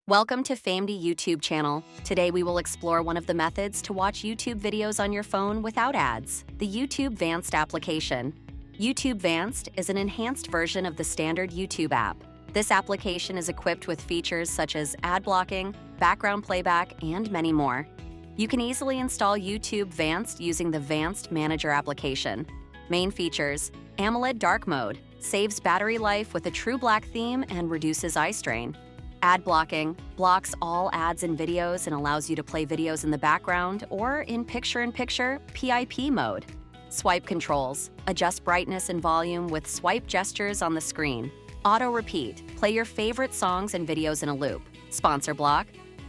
Welcome to Famety YouTube channel. Today we will explore one of the methods to watch YouTube videos on your phone without ads, the YouTube Vanced application. YouTube Vanced is an enhanced version of the standard YouTube app. This application is equipped with features such as ad blocking, background playback, and many more. You can easily install YouTube Vanced using the Vanced Manager application. Main features: AMOLED dark mode, saves battery life with a true black theme and reduces eye strain. Ad blocking blocks all ads and videos and allows you to play videos in the background or in picture-in-picture PIP mode. Swipe controls adjust brightness and volume with swipe gestures on the screen. Auto repeat play your favorite songs and videos in a loop. Sponsor block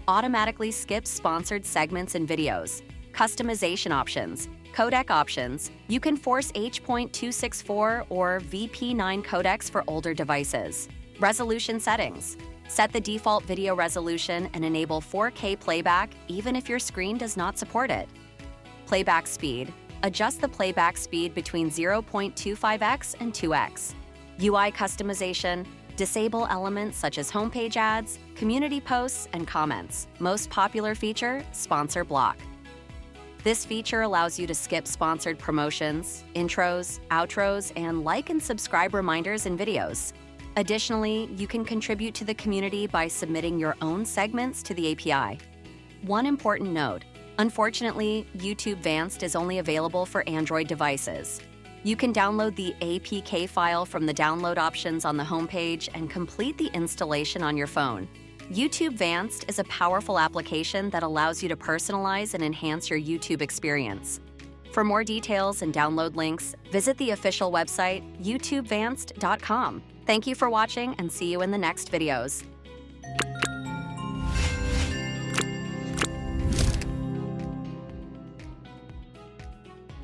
automatically skips sponsored segments and videos. Customization options codec options. You can force H.264 or VP9 codecs for older devices. Resolution settings. Set the default video resolution and enable 4K playback even if your screen does not support it. Playback speed. Adjust the playback speed between 0.25x and 2x. UI customization. Disable elements such as homepage ads, community posts, and comments. Most popular feature, sponsor block. This feature allows you to skip sponsored promotions, intros, outros, and like and subscribe reminders in videos. Additionally, you can contribute to the community by submitting your own segments to the API. One important note: unfortunately, YouTube Vanced is only available for Android devices. You can download the APK file from the download options on the homepage and complete the installation on your phone. YouTube Vanced is a powerful application that allows you to personalize and enhance your YouTube experience. For more details and download links, visit the official website, youtubevanced.com. Thank you for watching and see you in the next videos.